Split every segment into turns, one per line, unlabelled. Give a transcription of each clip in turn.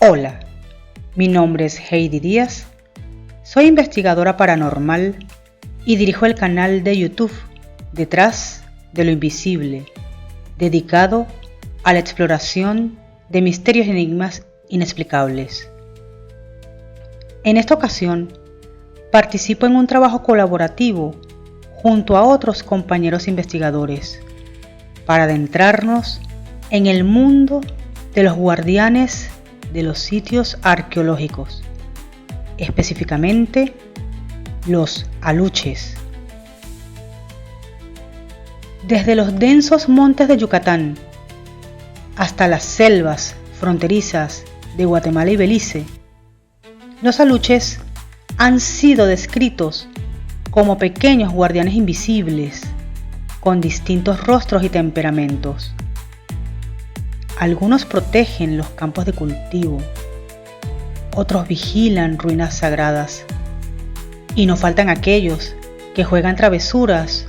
Hola, mi nombre es Heidi Díaz, soy investigadora paranormal y dirijo el canal de YouTube Detrás de lo Invisible, dedicado a la exploración de misterios y enigmas inexplicables. En esta ocasión, participo en un trabajo colaborativo junto a otros compañeros investigadores para adentrarnos en el mundo de los guardianes de los sitios arqueológicos, específicamente los aluches. Desde los densos montes de Yucatán hasta las selvas fronterizas de Guatemala y Belice, los aluches han sido descritos como pequeños guardianes invisibles con distintos rostros y temperamentos. Algunos protegen los campos de cultivo, otros vigilan ruinas sagradas, y no faltan aquellos que juegan travesuras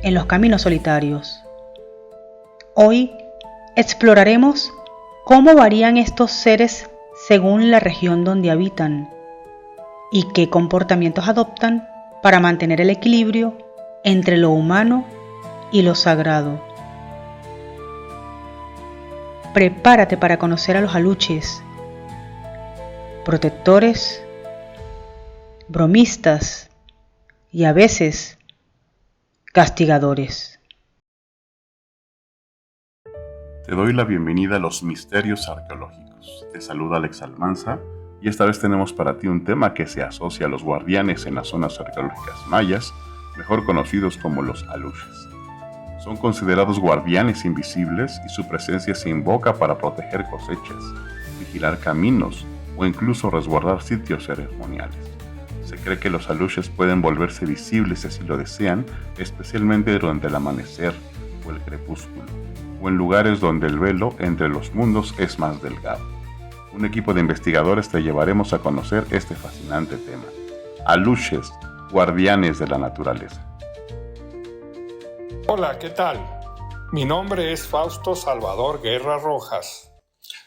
en los caminos solitarios. Hoy exploraremos cómo varían estos seres según la región donde habitan y qué comportamientos adoptan para mantener el equilibrio entre lo humano y lo sagrado. Prepárate para conocer a los aluches, protectores, bromistas y a veces castigadores.
Te doy la bienvenida a los misterios arqueológicos. Te saluda Alex Almanza y esta vez tenemos para ti un tema que se asocia a los guardianes en las zonas arqueológicas mayas, mejor conocidos como los aluches. Son considerados guardianes invisibles y su presencia se invoca para proteger cosechas, vigilar caminos o incluso resguardar sitios ceremoniales. Se cree que los aluches pueden volverse visibles si así lo desean, especialmente durante el amanecer o el crepúsculo, o en lugares donde el velo entre los mundos es más delgado. Un equipo de investigadores te llevaremos a conocer este fascinante tema. Aluches, guardianes de la naturaleza.
Hola, ¿qué tal? Mi nombre es Fausto Salvador Guerra Rojas.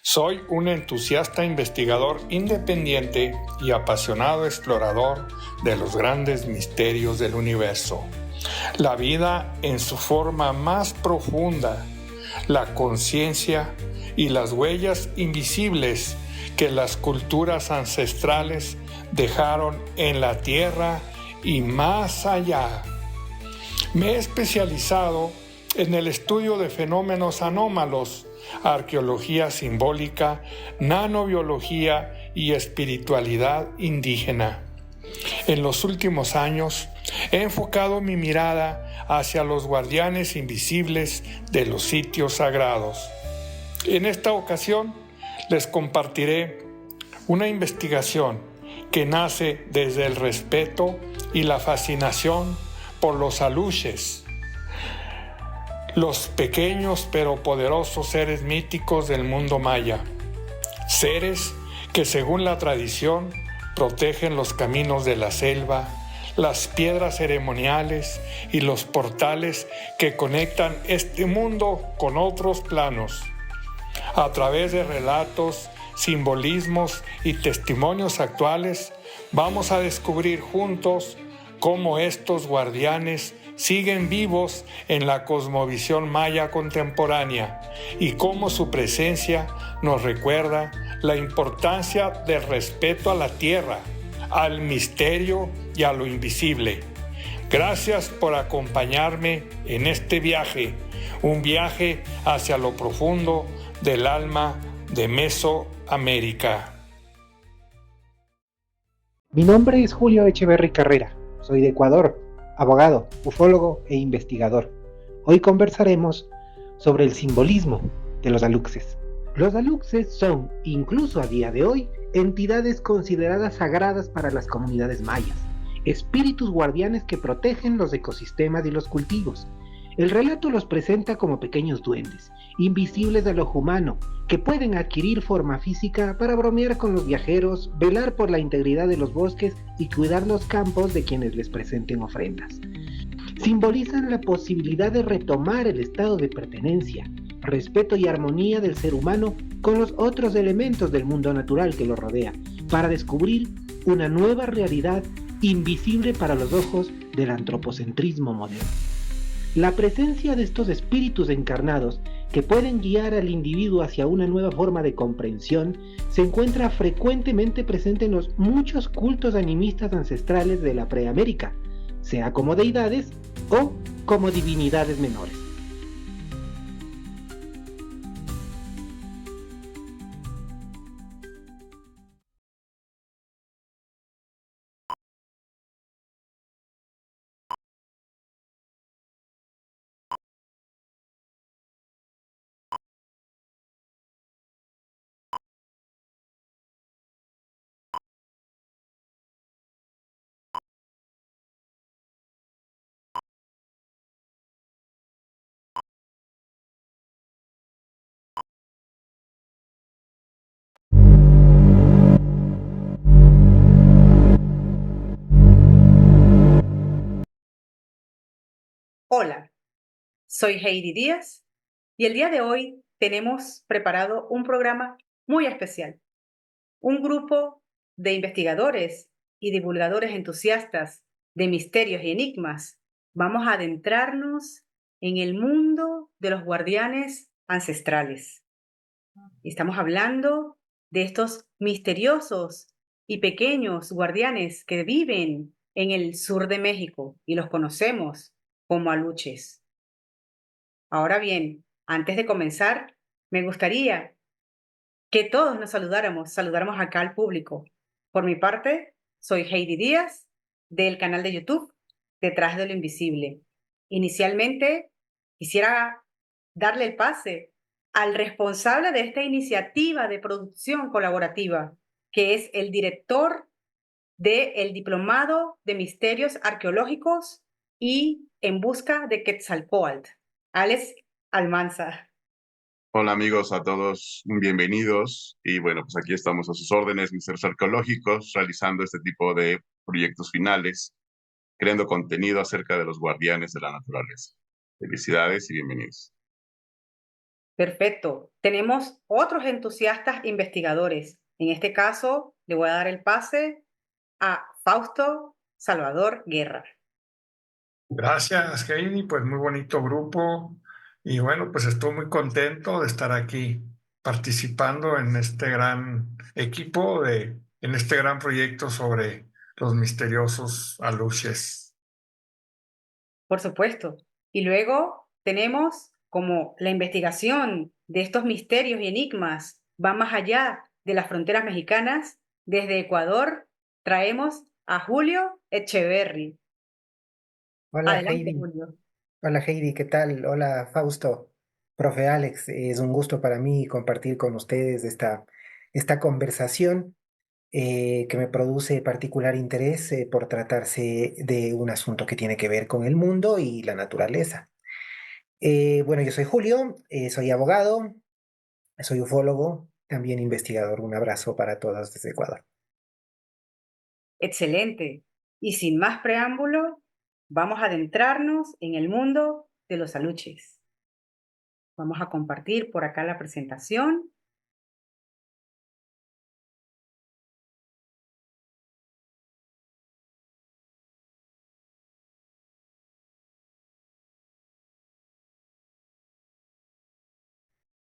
Soy un entusiasta investigador independiente y apasionado explorador de los grandes misterios del universo. La vida en su forma más profunda, la conciencia y las huellas invisibles que las culturas ancestrales dejaron en la tierra y más allá. Me he especializado en el estudio de fenómenos anómalos, arqueología simbólica, nanobiología y espiritualidad indígena. En los últimos años he enfocado mi mirada hacia los guardianes invisibles de los sitios sagrados. En esta ocasión les compartiré una investigación que nace desde el respeto y la fascinación por los aluches, los pequeños pero poderosos seres míticos del mundo maya, seres que según la tradición protegen los caminos de la selva, las piedras ceremoniales y los portales que conectan este mundo con otros planos. A través de relatos, simbolismos y testimonios actuales, vamos a descubrir juntos cómo estos guardianes siguen vivos en la cosmovisión maya contemporánea y cómo su presencia nos recuerda la importancia del respeto a la tierra, al misterio y a lo invisible. Gracias por acompañarme en este viaje, un viaje hacia lo profundo del alma de Mesoamérica.
Mi nombre es Julio Echeverry Carrera. Soy de Ecuador, abogado, ufólogo e investigador. Hoy conversaremos sobre el simbolismo de los aluxes. Los aluxes son, incluso a día de hoy, entidades consideradas sagradas para las comunidades mayas, espíritus guardianes que protegen los ecosistemas y los cultivos. El relato los presenta como pequeños duendes, invisibles al ojo humano, que pueden adquirir forma física para bromear con los viajeros, velar por la integridad de los bosques y cuidar los campos de quienes les presenten ofrendas. Simbolizan la posibilidad de retomar el estado de pertenencia, respeto y armonía del ser humano con los otros elementos del mundo natural que lo rodea, para descubrir una nueva realidad invisible para los ojos del antropocentrismo moderno. La presencia de estos espíritus encarnados que pueden guiar al individuo hacia una nueva forma de comprensión se encuentra frecuentemente presente en los muchos cultos animistas ancestrales de la Preamérica, sea como deidades o como divinidades menores.
Hola, soy Heidi Díaz y el día de hoy tenemos preparado un programa muy especial. Un grupo de investigadores y divulgadores entusiastas de misterios y enigmas. Vamos a adentrarnos en el mundo de los guardianes ancestrales. Estamos hablando de estos misteriosos y pequeños guardianes que viven en el sur de México y los conocemos como aluches. Ahora bien, antes de comenzar, me gustaría que todos nos saludáramos acá al público. Por mi parte, soy Heidi Díaz, del canal de YouTube Detrás de lo Invisible. Inicialmente, quisiera darle el pase al responsable de esta iniciativa de producción colaborativa, que es el director del Diplomado de Misterios Arqueológicos y En Busca de Quetzalcóatl, Alex Almanza.
Hola amigos a todos, bienvenidos y bueno, pues aquí estamos a sus órdenes, misterios arqueológicos, realizando este tipo de proyectos finales, creando contenido acerca de los guardianes de la naturaleza. Felicidades y bienvenidos.
Perfecto. Tenemos otros entusiastas investigadores. En este caso, le voy a dar el pase a Fausto Salvador Guerra.
Gracias, Heidi, pues muy bonito grupo y bueno, pues estoy muy contento de estar aquí participando en este gran equipo en este gran proyecto sobre los misteriosos aluches.
Por supuesto. Y luego tenemos como la investigación de estos misterios y enigmas va más allá de las fronteras mexicanas. Desde Ecuador traemos a Julio Echeverry.
Hola
Adelante,
Heidi,
Julio.
hola Heidi, ¿qué tal? Hola Fausto, profe Alex, es un gusto para mí compartir con ustedes esta conversación que me produce particular interés por tratarse de un asunto que tiene que ver con el mundo y la naturaleza. Bueno, yo soy Julio, soy abogado, soy ufólogo, también investigador. Un abrazo para todos desde Ecuador.
Excelente. Y sin más preámbulo, vamos a adentrarnos en el mundo de los aluches. Vamos a compartir por acá la presentación.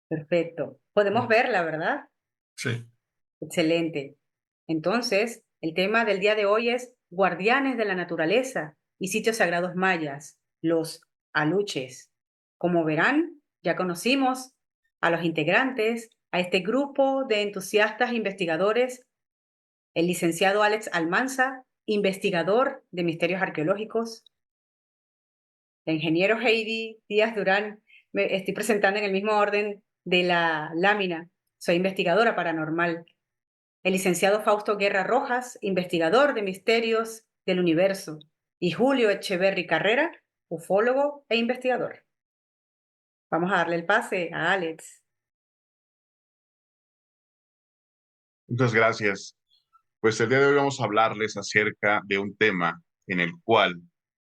Perfecto. Podemos verla, ¿verdad?
Sí.
Excelente. Entonces, el tema del día de hoy es guardianes de la naturaleza y sitios sagrados mayas, los aluches. Como verán, ya conocimos a los integrantes, a este grupo de entusiastas investigadores, el licenciado Alex Almanza, investigador de misterios arqueológicos, la ingeniero Heidi Díaz Durán, me estoy presentando en el mismo orden de la lámina, soy investigadora paranormal. El licenciado Fausto Guerra Rojas, investigador de misterios del universo, y Julio Echeverry Carrera, ufólogo e investigador. Vamos a darle el pase a Alex.
Muchas gracias. Pues el día de hoy vamos a hablarles acerca de un tema en el cual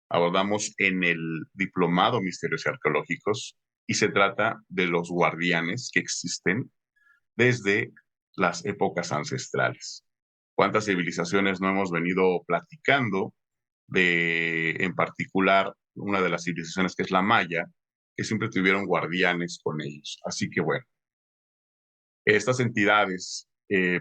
abordamos en el Diplomado Misterios Arqueológicos y se trata de los guardianes que existen desde las épocas ancestrales. ¿Cuántas civilizaciones no hemos venido platicando en particular, una de las civilizaciones que es la maya, que siempre tuvieron guardianes con ellos? Así que bueno, estas entidades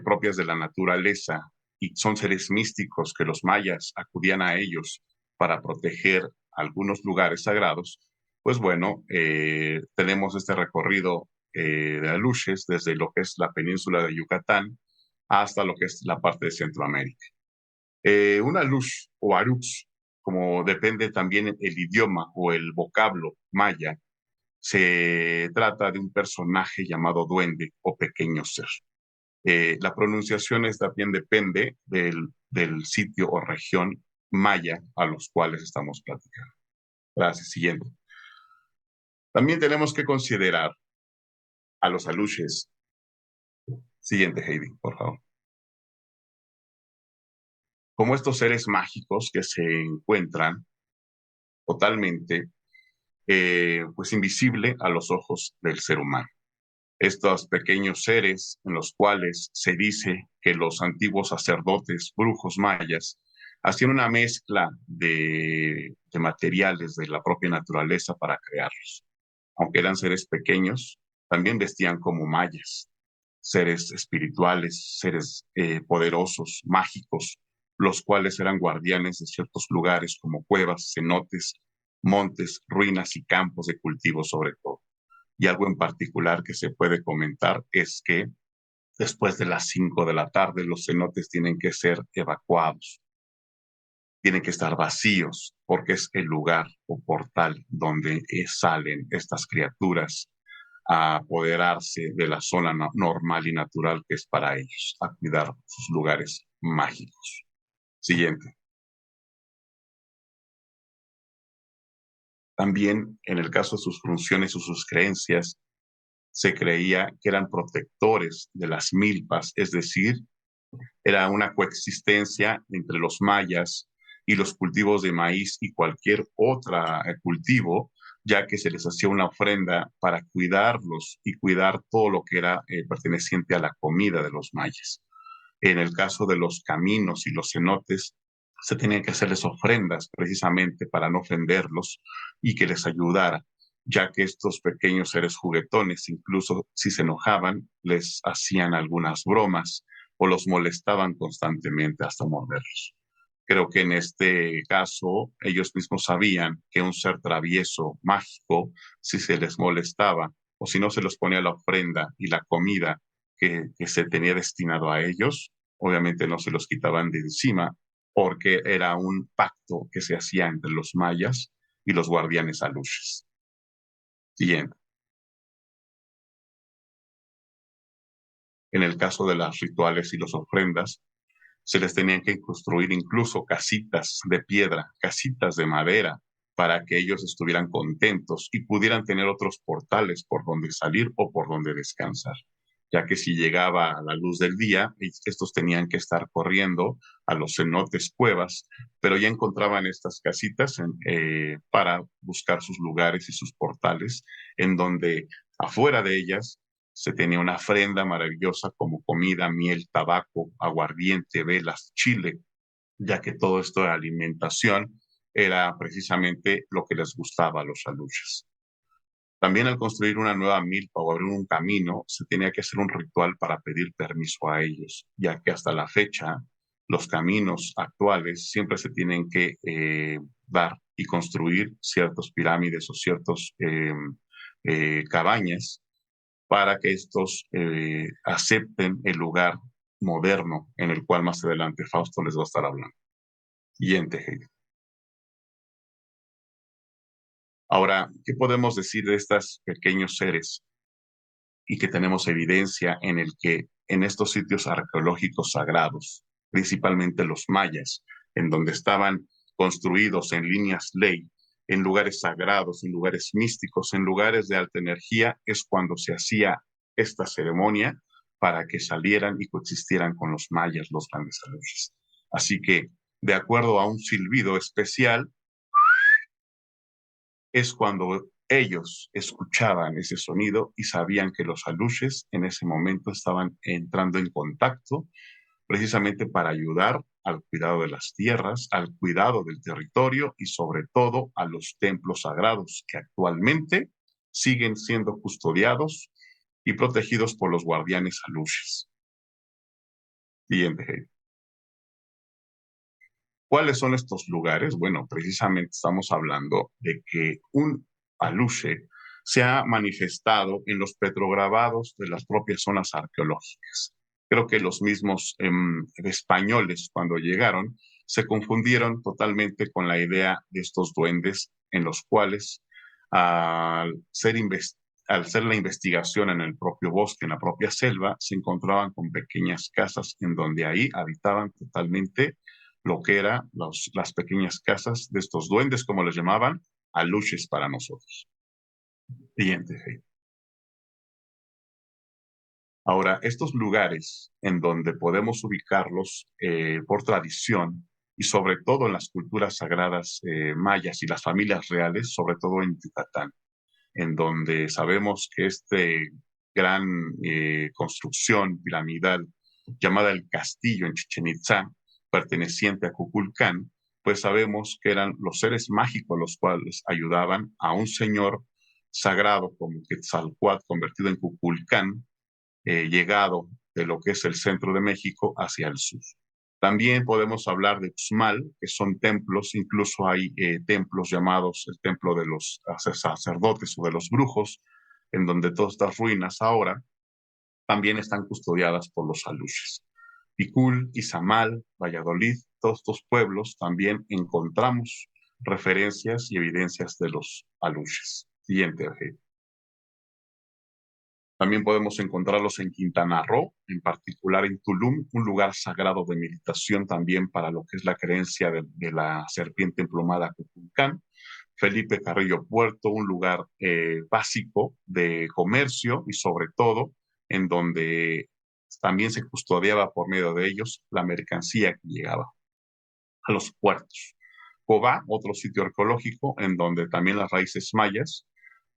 propias de la naturaleza y son seres místicos que los mayas acudían a ellos para proteger algunos lugares sagrados, pues bueno, tenemos este recorrido de aluches desde lo que es la península de Yucatán hasta lo que es la parte de Centroamérica. Un alush o aruch, como depende también el idioma o el vocablo maya, se trata de un personaje llamado duende o pequeño ser. La pronunciación también depende del sitio o región maya a los cuales estamos platicando. Gracias. Siguiente. También tenemos que considerar a los aluches. Siguiente, Heidi, por favor. Como estos seres mágicos que se encuentran totalmente pues invisible a los ojos del ser humano. Estos pequeños seres en los cuales se dice que los antiguos sacerdotes, brujos mayas, hacían una mezcla de materiales de la propia naturaleza para crearlos. Aunque eran seres pequeños, también vestían como mayas, seres espirituales, seres poderosos, mágicos, los cuales eran guardianes de ciertos lugares como cuevas, cenotes, montes, ruinas y campos de cultivo sobre todo. Y algo en particular que se puede comentar es que después de las 5 de la tarde los cenotes tienen que ser evacuados, tienen que estar vacíos porque es el lugar o portal donde salen estas criaturas a apoderarse de la zona normal y natural que es para ellos, a cuidar sus lugares mágicos. Siguiente. También, en el caso de sus funciones o sus creencias, se creía que eran protectores de las milpas, es decir, era una coexistencia entre los mayas y los cultivos de maíz y cualquier otro cultivo, ya que se les hacía una ofrenda para cuidarlos y cuidar todo lo que era perteneciente a la comida de los mayas. En el caso de los caminos y los cenotes, se tenían que hacerles ofrendas precisamente para no ofenderlos y que les ayudara, ya que estos pequeños seres juguetones, incluso si se enojaban, les hacían algunas bromas o los molestaban constantemente hasta morderlos. Creo que en este caso ellos mismos sabían que un ser travieso, mágico, si se les molestaba o si no se les ponía la ofrenda y la comida que se tenía destinado a ellos, obviamente no se los quitaban de encima porque era un pacto que se hacía entre los mayas y los guardianes aluches. Siguiente. En el caso de las rituales y las ofrendas, se les tenían que construir incluso casitas de piedra, casitas de madera, para que ellos estuvieran contentos y pudieran tener otros portales por donde salir o por donde descansar, ya que si llegaba a la luz del día, estos tenían que estar corriendo a los cenotes, cuevas, pero ya encontraban estas casitas para buscar sus lugares y sus portales, en donde afuera de ellas se tenía una ofrenda maravillosa como comida, miel, tabaco, aguardiente, velas, chile, ya que todo esto de alimentación era precisamente lo que les gustaba a los aluches. También al construir una nueva milpa o abrir un camino, se tenía que hacer un ritual para pedir permiso a ellos, ya que hasta la fecha los caminos actuales siempre se tienen que dar y construir ciertas pirámides o ciertas cabañas para que estos acepten el lugar moderno en el cual más adelante Fausto les va a estar hablando. Siguiente, Heidi. Ahora, ¿qué podemos decir de estos pequeños seres? Y que tenemos evidencia en el que en estos sitios arqueológicos sagrados, principalmente los mayas, en donde estaban construidos en líneas ley, en lugares sagrados, en lugares místicos, en lugares de alta energía, es cuando se hacía esta ceremonia para que salieran y coexistieran con los mayas, los grandes aluches. Así que, de acuerdo a un silbido especial, es cuando ellos escuchaban ese sonido y sabían que los aluches en ese momento estaban entrando en contacto precisamente para ayudar al cuidado de las tierras, al cuidado del territorio y sobre todo a los templos sagrados que actualmente siguen siendo custodiados y protegidos por los guardianes aluches. Siguiente, Heidi. ¿Cuáles son estos lugares? Bueno, precisamente estamos hablando de que un aluche se ha manifestado en los petrograbados de las propias zonas arqueológicas. Creo que los mismos españoles, cuando llegaron, se confundieron totalmente con la idea de estos duendes, en los cuales, al ser la investigación en el propio bosque, en la propia selva, se encontraban con pequeñas casas en donde ahí habitaban totalmente lo que eran las pequeñas casas de estos duendes, como les llamaban, aluches para nosotros. Siguiente, Heidi. Ahora, estos lugares en donde podemos ubicarlos por tradición y sobre todo en las culturas sagradas mayas y las familias reales, sobre todo en Yucatán, en donde sabemos que este gran construcción piramidal llamada el Castillo en Chichén Itzá, perteneciente a Kukulcán, pues sabemos que eran los seres mágicos los cuales ayudaban a un señor sagrado como Quetzalcóatl convertido en Kukulcán, llegado de lo que es el centro de México hacia el sur. También podemos hablar de Uxmal, que son templos, incluso hay templos llamados el templo de los sacerdotes o de los brujos, en donde todas estas ruinas ahora también están custodiadas por los aluches. Ticul, Izamal, Valladolid, todos estos pueblos también encontramos referencias y evidencias de los aluches. Siguiente, Argelia. También podemos encontrarlos en Quintana Roo, en particular en Tulum, un lugar sagrado de meditación también para lo que es la creencia de la serpiente emplumada Kukulcán. Felipe Carrillo Puerto, un lugar básico de comercio y sobre todo en donde también se custodiaba por medio de ellos la mercancía que llegaba a los puertos. Cobá, otro sitio arqueológico en donde también las raíces mayas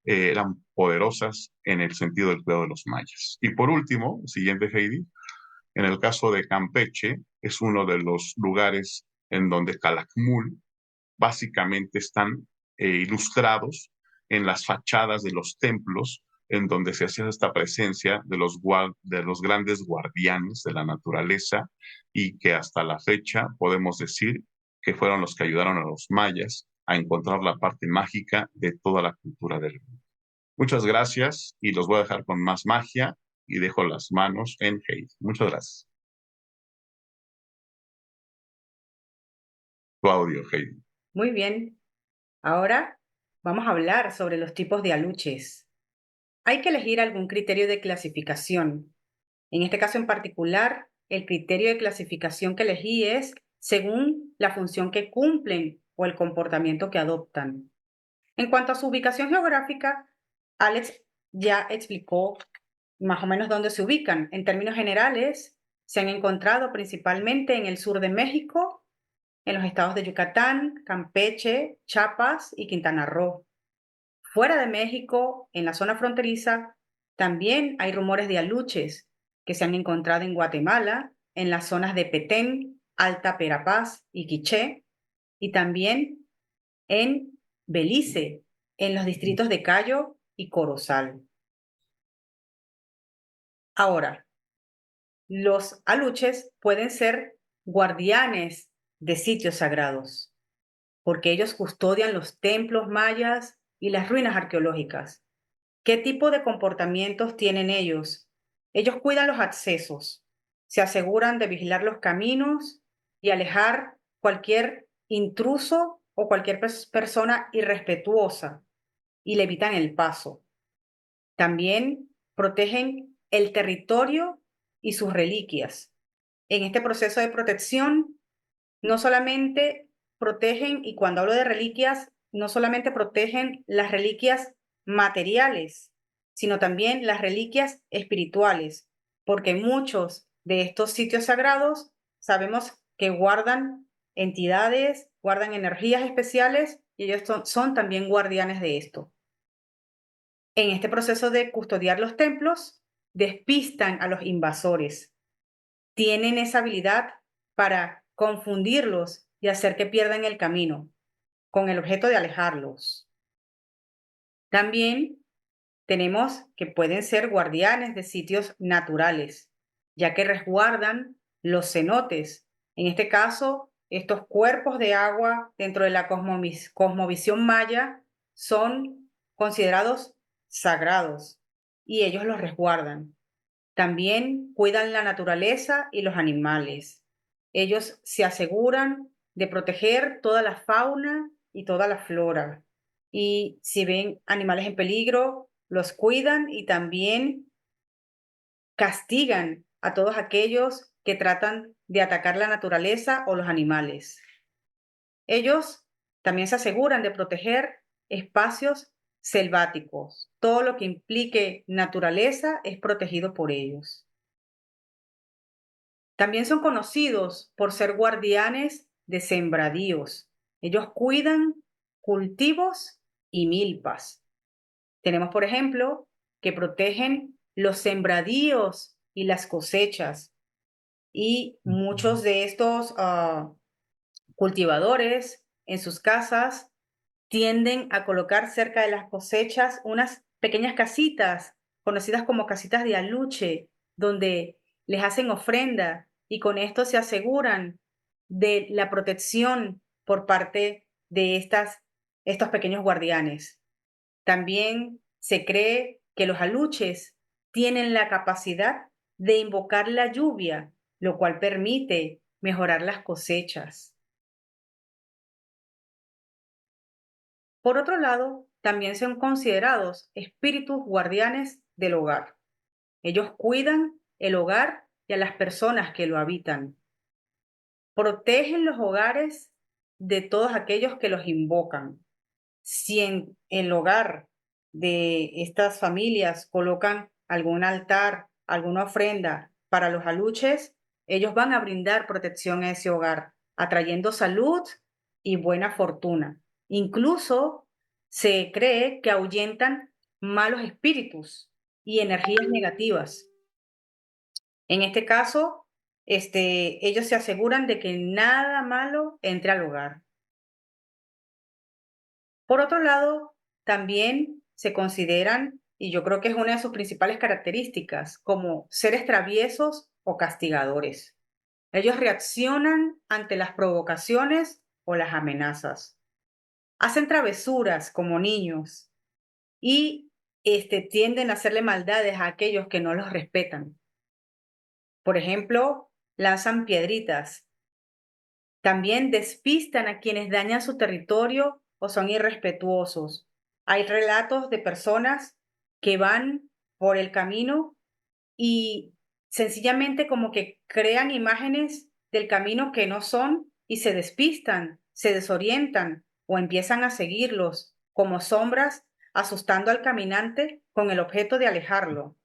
eran poderosas en el sentido del cuidado de los mayas. Y por último, siguiente, Heidi, en el caso de Campeche, es uno de los lugares en donde Calakmul básicamente están ilustrados en las fachadas de los templos, en donde se hacía esta presencia de los grandes guardianes de la naturaleza y que hasta la fecha podemos decir que fueron los que ayudaron a los mayas a encontrar la parte mágica de toda la cultura del mundo. Muchas gracias y los voy a dejar con más magia y dejo las manos en Heidi. Muchas gracias. Tu audio, Heidi.
Muy bien. Ahora vamos a hablar sobre los tipos de aluches. Hay que elegir algún criterio de clasificación. En este caso en particular, el criterio de clasificación que elegí es según la función que cumplen o el comportamiento que adoptan. En cuanto a su ubicación geográfica, Alex ya explicó más o menos dónde se ubican. En términos generales, se han encontrado principalmente en el sur de México, en los estados de Yucatán, Campeche, Chiapas y Quintana Roo. Fuera de México, en la zona fronteriza, también hay rumores de aluches que se han encontrado en Guatemala, en las zonas de Petén, Alta Verapaz y Quiché, y también en Belice, en los distritos de Cayo y Corozal. Ahora, los aluches pueden ser guardianes de sitios sagrados, porque ellos custodian los templos mayas y las ruinas arqueológicas. ¿Qué tipo de comportamientos tienen ellos? Ellos cuidan los accesos, se aseguran de vigilar los caminos y alejar cualquier intruso o cualquier persona irrespetuosa y le evitan el paso. También protegen el territorio y sus reliquias. En este proceso de protección, no solamente protegen, y cuando hablo de reliquias, no solamente protegen las reliquias materiales, sino también las reliquias espirituales, porque muchos de estos sitios sagrados sabemos que guardan entidades, guardan energías especiales y ellos son también guardianes de esto. En este proceso de custodiar los templos, despistan a los invasores. Tienen esa habilidad para confundirlos y hacer que pierdan el camino, con el objeto de alejarlos. También tenemos que pueden ser guardianes de sitios naturales, ya que resguardan los cenotes. En este caso, estos cuerpos de agua dentro de la cosmovisión maya son considerados sagrados y ellos los resguardan. También cuidan la naturaleza y los animales. Ellos se aseguran de proteger toda la fauna y toda la flora. Y si ven animales en peligro, los cuidan y también castigan a todos aquellos que tratan de atacar la naturaleza o los animales. Ellos también se aseguran de proteger espacios selváticos. Todo lo que implique naturaleza es protegido por ellos. También son conocidos por ser guardianes de sembradíos. Ellos cuidan cultivos y milpas. Tenemos, por ejemplo, que protegen los sembradíos y las cosechas. Y muchos de estos cultivadores en sus casas tienden a colocar cerca de las cosechas unas pequeñas casitas, conocidas como casitas de aluche, donde les hacen ofrenda y con esto se aseguran de la protección por parte de estos pequeños guardianes. También se cree que los aluches tienen la capacidad de invocar la lluvia, lo cual permite mejorar las cosechas. Por otro lado, también son considerados espíritus guardianes del hogar. Ellos cuidan el hogar y a las personas que lo habitan. Protegen los hogares de todos aquellos que los invocan. Si en el hogar de estas familias colocan algún altar, alguna ofrenda para los aluches, ellos van a brindar protección a ese hogar, atrayendo salud y buena fortuna. Incluso se cree que ahuyentan malos espíritus y energías negativas. En este caso, ellos se aseguran de que nada malo entre al hogar. Por otro lado, también se consideran, y yo creo que es una de sus principales características, como seres traviesos o castigadores. Ellos reaccionan ante las provocaciones o las amenazas. Hacen travesuras como niños y tienden a hacerle maldades a aquellos que no los respetan. Por ejemplo, lanzan piedritas. También despistan a quienes dañan su territorio o son irrespetuosos. Hay relatos de personas que van por el camino y sencillamente como que crean imágenes del camino que no son y se despistan, se desorientan o empiezan a seguirlos como sombras, asustando al caminante con el objeto de alejarlo.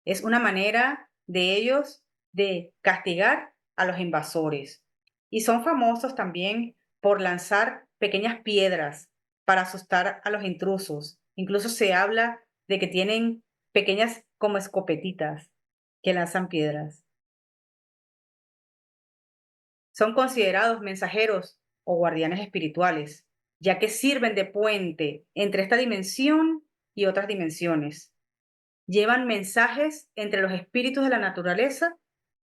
Es una manera de ellos de castigar a los invasores. Y son famosos también por lanzar pequeñas piedras para asustar a los intrusos. Incluso se habla de que tienen pequeñas como escopetitas que lanzan piedras. Son considerados mensajeros o guardianes espirituales, ya que sirven de puente entre esta dimensión y otras dimensiones. Llevan mensajes entre los espíritus de la naturaleza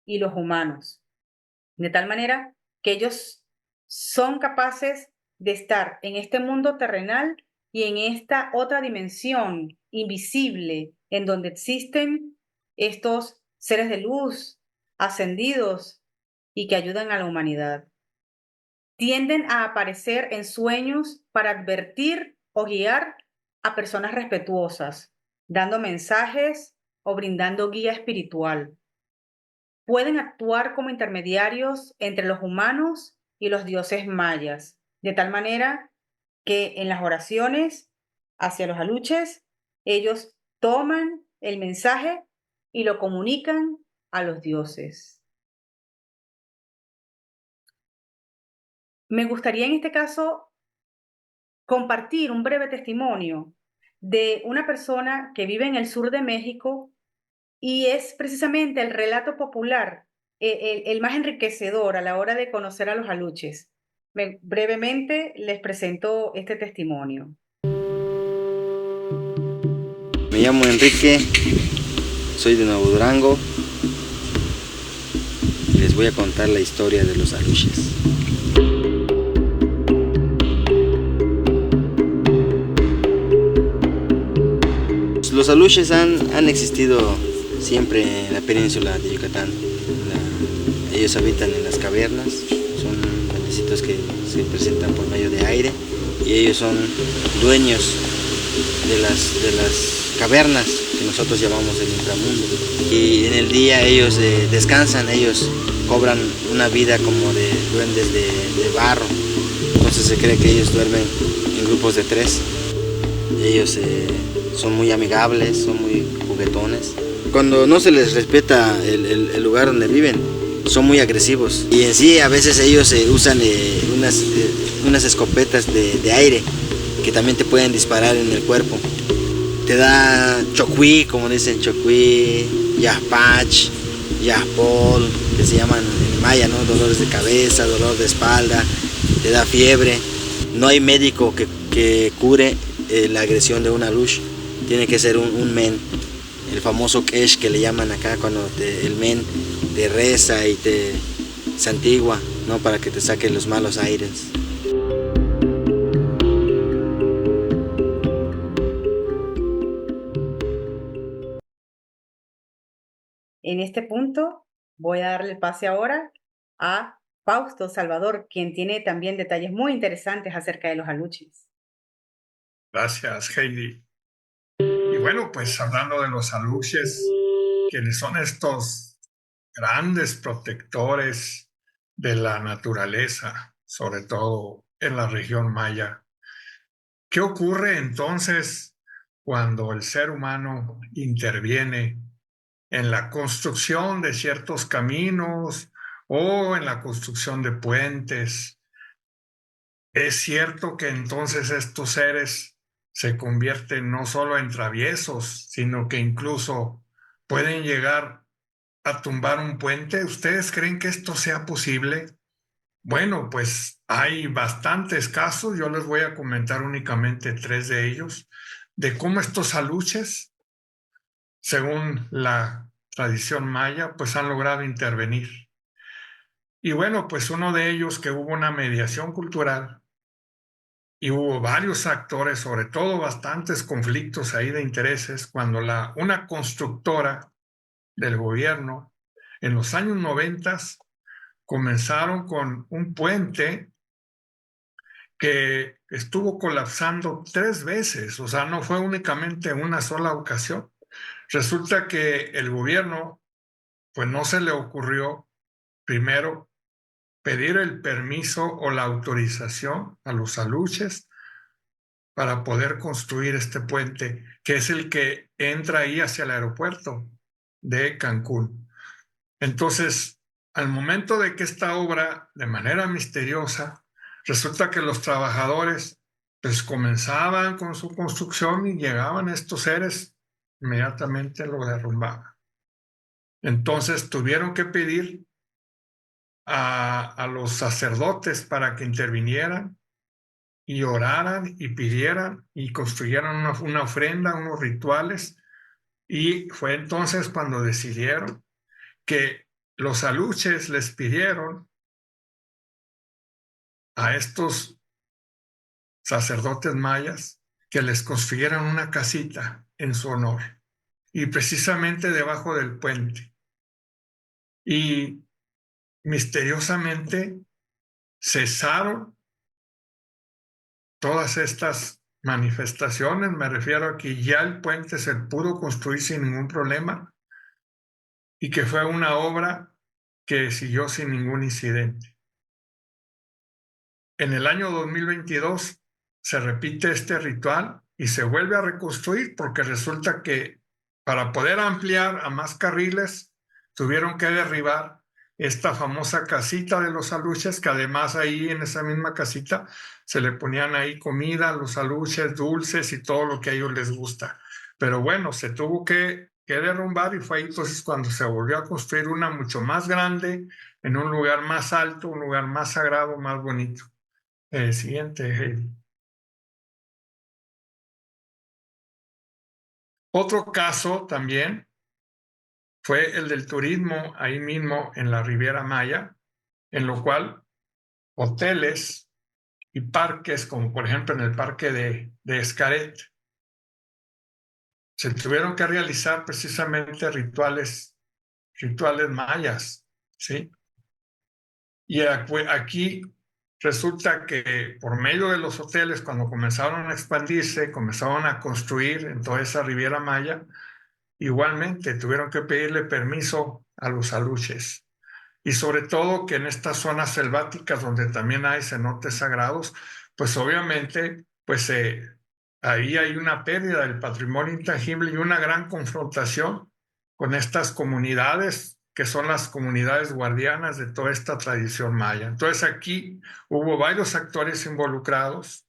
y los humanos, de tal manera que ellos son capaces de estar en este mundo terrenal y en esta otra dimensión invisible, en donde existen estos seres de luz ascendidos y que ayudan a la humanidad. Tienden a aparecer en sueños para advertir o guiar a personas respetuosas, dando mensajes o brindando guía espiritual. Pueden actuar como intermediarios entre los humanos y los dioses mayas, de tal manera que en las oraciones hacia los aluches, ellos toman el mensaje y lo comunican a los dioses. Me gustaría en este caso compartir un breve testimonio de una persona que vive en el sur de México y es precisamente el relato popular el más enriquecedor a la hora de conocer a los aluches. Brevemente les presento este testimonio.
Me llamo Enrique, soy de Nuevo Durango y les voy a contar la historia de los aluches. Los aluches han existido siempre en la península de Yucatán. Ellos habitan en las cavernas, son duendecitos que se presentan por medio de aire y ellos son dueños de las cavernas que nosotros llamamos el inframundo. Y en el día ellos descansan, ellos cobran una vida como de duendes de barro. Entonces se cree que ellos duermen en grupos de 3. Ellos son muy amigables, son muy juguetones. Cuando no se les respeta el lugar donde viven, son muy agresivos. Y en sí a veces ellos usan unas escopetas de aire que también te pueden disparar en el cuerpo. Te da chocuí, como dicen, chocuí, yahpach, yahpol, que se llaman en maya, ¿no? Dolores de cabeza, dolor de espalda, te da fiebre. No hay médico que cure la agresión de un alush. Tiene que ser un men, el famoso kesh que le llaman acá, cuando el men te reza y te santigua, ¿no? Para que te saque los malos aires.
En este punto voy a darle el pase ahora a Fausto Salvador, quien tiene también detalles muy interesantes acerca de los aluches.
Gracias, Heidi. Y bueno, pues hablando de los aluches, quienes son estos grandes protectores de la naturaleza, sobre todo en la región maya. ¿Qué ocurre entonces cuando el ser humano interviene en la construcción de ciertos caminos o en la construcción de puentes? Es cierto que entonces estos seres se convierten no solo en traviesos, sino que incluso pueden llegar a tumbar un puente. ¿Ustedes creen que esto sea posible? Bueno, pues hay bastantes casos, yo les voy a comentar únicamente 3 de ellos, de cómo estos aluches, según la tradición maya, pues han logrado intervenir. Y bueno, pues uno de ellos, que hubo una mediación cultural y hubo varios actores, sobre todo bastantes conflictos ahí de intereses, cuando una constructora del gobierno en los años 90 comenzaron con un puente que estuvo colapsando 3 veces, o sea, no fue únicamente una sola ocasión. Resulta que el gobierno, pues no se le ocurrió primero pedir el permiso o la autorización a los aluches para poder construir este puente, que es el que entra ahí hacia el aeropuerto de Cancún. Entonces, al momento de que esta obra, de manera misteriosa, resulta que los trabajadores pues comenzaban con su construcción y llegaban estos seres, inmediatamente lo derrumbaban. Entonces tuvieron que pedir a los sacerdotes para que intervinieran y oraran y pidieran y construyeran una ofrenda, unos rituales, y fue entonces cuando decidieron que los aluches les pidieron a estos sacerdotes mayas que les construyeran una casita en su honor, y precisamente debajo del puente. Y misteriosamente cesaron todas estas manifestaciones. Me refiero a que ya el puente se pudo construir sin ningún problema y que fue una obra que siguió sin ningún incidente. En el año 2022 se repite este ritual y se vuelve a reconstruir, porque resulta que para poder ampliar a más carriles tuvieron que derribar esta famosa casita de los aluches, que además ahí en esa misma casita se le ponían ahí comida, los aluches, dulces y todo lo que a ellos les gusta. Pero bueno, se tuvo que derrumbar y fue ahí entonces cuando se volvió a construir una mucho más grande, en un lugar más alto, un lugar más sagrado, más bonito. Siguiente, Heidi. Otro caso también fue el del turismo ahí mismo en la Riviera Maya, en lo cual hoteles y parques, como por ejemplo en el parque de Xcaret, se tuvieron que realizar precisamente rituales mayas, ¿sí? Y aquí resulta que por medio de los hoteles, cuando comenzaron a expandirse, comenzaron a construir en toda esa Riviera Maya, igualmente tuvieron que pedirle permiso a los aluches. Y sobre todo que en estas zonas selváticas donde también hay cenotes sagrados, pues obviamente, pues ahí hay una pérdida del patrimonio intangible y una gran confrontación con estas comunidades que son las comunidades guardianas de toda esta tradición maya. Entonces aquí hubo varios actores involucrados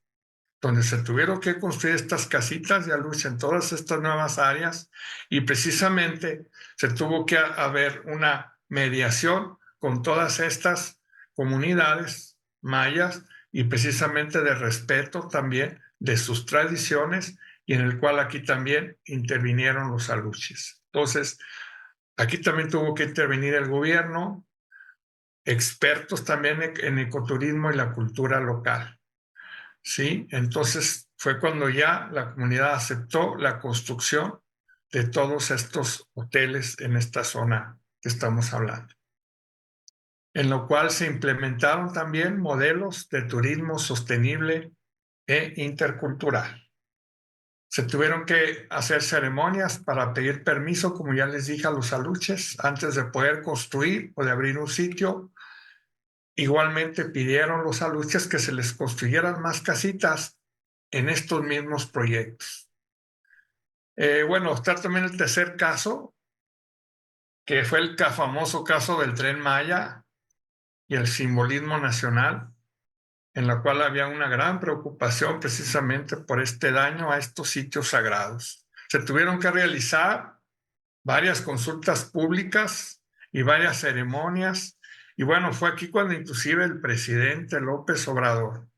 donde se tuvieron que construir estas casitas de aluche en todas estas nuevas áreas y precisamente se tuvo que haber una mediación con todas estas comunidades mayas y precisamente de respeto también de sus tradiciones y en el cual aquí también intervinieron los aluches. Entonces, aquí también tuvo que intervenir el gobierno, expertos también en ecoturismo y la cultura local. ¿Sí? Entonces fue cuando ya la comunidad aceptó la construcción de todos estos hoteles en esta zona que estamos hablando. En lo cual se implementaron también modelos de turismo sostenible e intercultural. Se tuvieron que hacer ceremonias para pedir permiso, como ya les dije, a los aluches antes de poder construir o de abrir un sitio. Igualmente pidieron los aluches que se les construyeran más casitas en estos mismos proyectos. Bueno, está también el tercer caso, que fue el famoso caso del Tren Maya y el simbolismo nacional, en la cual había una gran preocupación precisamente por este daño a estos sitios sagrados. Se tuvieron que realizar varias consultas públicas y varias ceremonias, y bueno, fue aquí cuando inclusive el presidente López Obrador,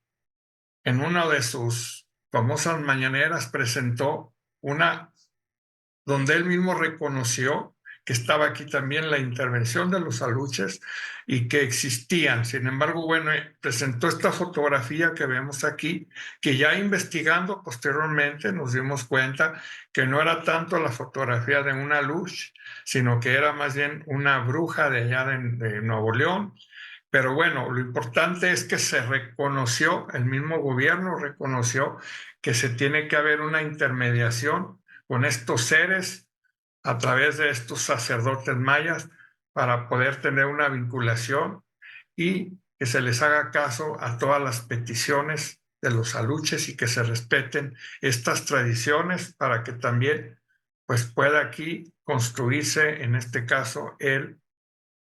en una de sus famosas mañaneras, presentó una donde él mismo reconoció que estaba aquí también la intervención de los aluches y que existían. Sin embargo, bueno, presentó esta fotografía que vemos aquí, que ya investigando posteriormente nos dimos cuenta que no era tanto la fotografía de una aluche, sino que era más bien una bruja de allá de Nuevo León. Pero bueno, lo importante es que se reconoció, el mismo gobierno reconoció que se tiene que haber una intermediación con estos seres a través de estos sacerdotes mayas para poder tener una vinculación y que se les haga caso a todas las peticiones de los aluches y que se respeten estas tradiciones para que también pues pueda aquí construirse, en este caso, el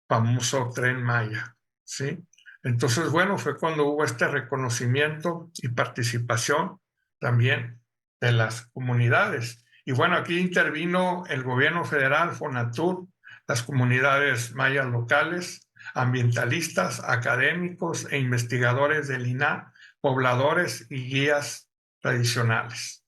famoso Tren Maya, ¿sí? Entonces, bueno, fue cuando hubo este reconocimiento y participación también de las comunidades. Y bueno, aquí intervino el gobierno federal, Fonatur, las comunidades mayas locales, ambientalistas, académicos e investigadores del INAH, pobladores y guías tradicionales.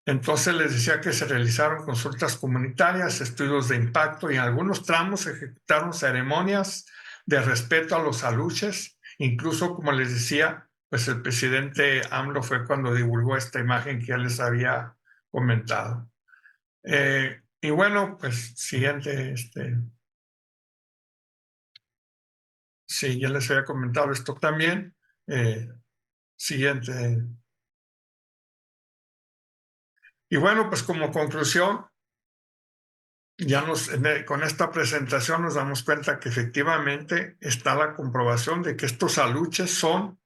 Entonces les decía que se realizaron consultas comunitarias, estudios de impacto y en algunos tramos se ejecutaron ceremonias de respeto a los aluches. Incluso, como les decía, pues el presidente AMLO fue cuando divulgó esta imagen que ya les había comentado. Y bueno, pues siguiente, sí, ya les había comentado esto también. Siguiente. Y bueno, pues como conclusión, ya con esta presentación nos damos cuenta que efectivamente está la comprobación de que estos aluches son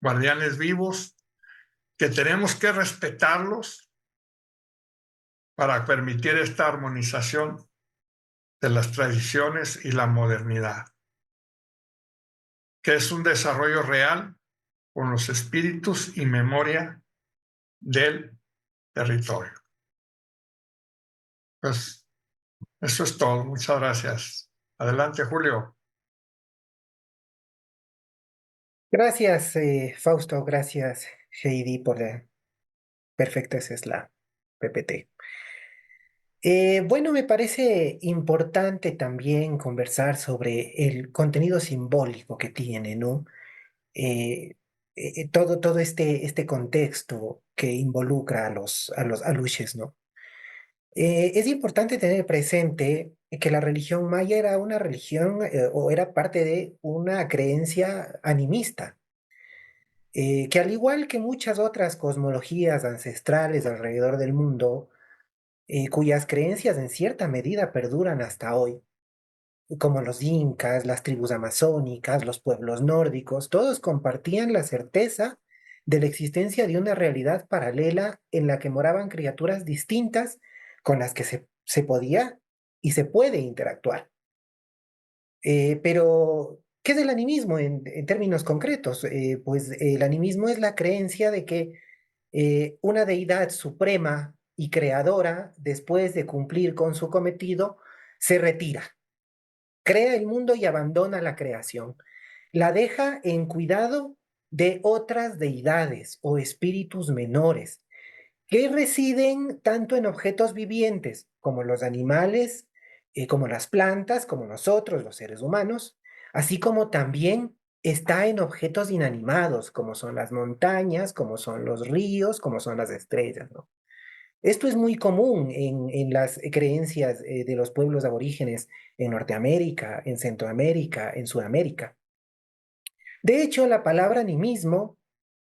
guardianes vivos, que tenemos que respetarlos para permitir esta armonización de las tradiciones y la modernidad. que es un desarrollo real con los espíritus y memoria del territorio. Pues eso es todo. Muchas gracias. Adelante, Julio.
Gracias, Fausto, gracias, Heidi, por la perfecta, esa es la PPT. Bueno, me parece importante también conversar sobre el contenido simbólico que tiene, ¿no? Todo este contexto que involucra a los aluches, ¿no? Es importante tener presente que la religión maya era una religión o era parte de una creencia animista, que al igual que muchas otras cosmologías ancestrales alrededor del mundo, cuyas creencias en cierta medida perduran hasta hoy, como los incas, las tribus amazónicas, los pueblos nórdicos, todos compartían la certeza de la existencia de una realidad paralela en la que moraban criaturas distintas con las que se podía y se puede interactuar. Pero, ¿qué es el animismo en términos concretos? Pues el animismo es la creencia de que una deidad suprema y creadora, después de cumplir con su cometido, se retira, crea el mundo y abandona la creación. La deja en cuidado de otras deidades o espíritus menores que residen tanto en objetos vivientes como los animales, como las plantas, como nosotros, los seres humanos, así como también está en objetos inanimados, como son las montañas, como son los ríos, como son las estrellas, ¿no? Esto es muy común en las creencias de los pueblos aborígenes en Norteamérica, en Centroamérica, en Sudamérica. De hecho, la palabra animismo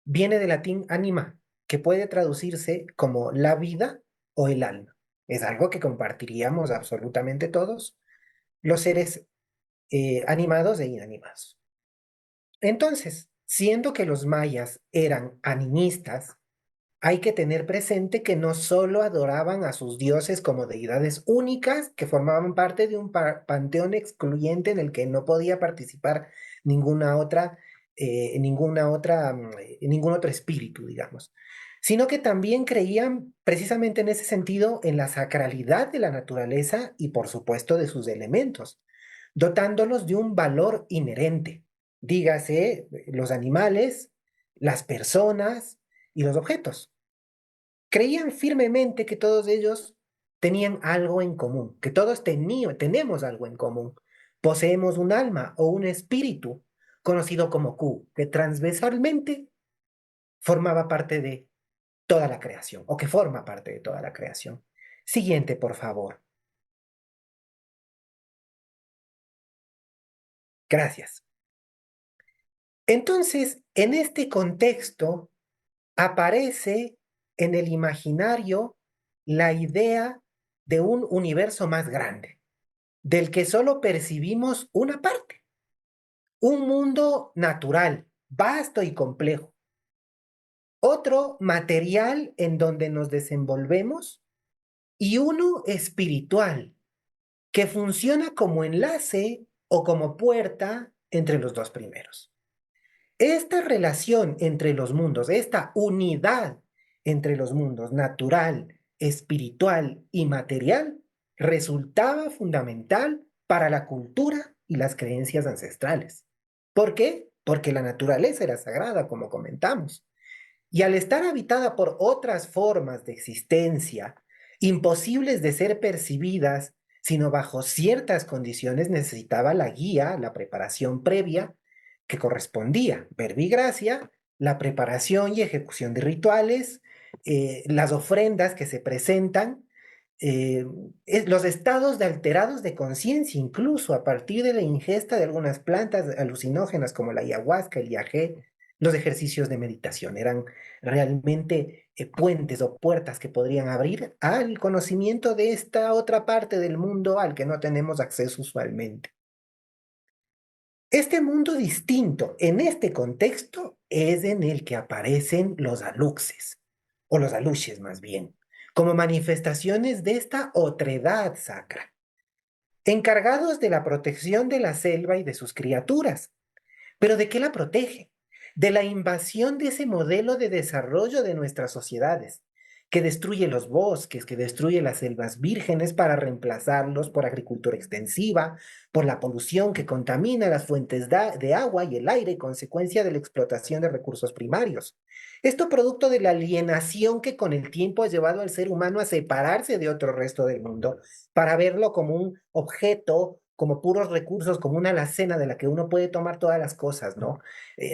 viene del latín anima, que puede traducirse como la vida o el alma. Es algo que compartiríamos absolutamente todos los seres animados e inanimados. Entonces, siendo que los mayas eran animistas, hay que tener presente que no solo adoraban a sus dioses como deidades únicas que formaban parte de un panteón excluyente en el que no podía participar ninguna otra, ningún otro espíritu, digamos, sino que también creían precisamente en ese sentido en la sacralidad de la naturaleza y por supuesto de sus elementos, dotándolos de un valor inherente, dígase los animales, las personas y los objetos. Creían firmemente que todos ellos tenían algo en común, que todos tenemos algo en común. Poseemos un alma o un espíritu conocido como Q, que transversalmente formaba parte de toda la creación, o que forma parte de toda la creación. Siguiente, por favor. Gracias. Entonces, en este contexto, aparece en el imaginario la idea de un universo más grande, del que solo percibimos una parte, un mundo natural, vasto y complejo, otro material en donde nos desenvolvemos y uno espiritual, que funciona como enlace o como puerta entre los dos primeros. Esta relación entre los mundos, esta unidad entre los mundos natural, espiritual y material, resultaba fundamental para la cultura y las creencias ancestrales. ¿Por qué? Porque la naturaleza era sagrada, como comentamos. Y al estar habitada por otras formas de existencia, imposibles de ser percibidas, sino bajo ciertas condiciones, necesitaba la guía, la preparación previa que correspondía, verbigracia, la preparación y ejecución de rituales, las ofrendas que se presentan, eh, los estados de alterados de conciencia, incluso a partir de la ingesta de algunas plantas alucinógenas como la ayahuasca, el yagé, los ejercicios de meditación eran realmente puentes o puertas que podrían abrir al conocimiento de esta otra parte del mundo al que no tenemos acceso usualmente. Este mundo distinto en este contexto es en el que aparecen los aluxes, o los aluches más bien, como manifestaciones de esta otredad sacra, encargados de la protección de la selva y de sus criaturas, ¿Pero de qué la protege? De la invasión de ese modelo de desarrollo de nuestras sociedades, que destruye los bosques, que destruye las selvas vírgenes para reemplazarlos por agricultura extensiva, por la polución que contamina las fuentes de agua y el aire, consecuencia de la explotación de recursos primarios. Esto producto de la alienación que con el tiempo ha llevado al ser humano a separarse de otro resto del mundo para verlo como un objeto, como puros recursos, como una alacena de la que uno puede tomar todas las cosas, ¿no?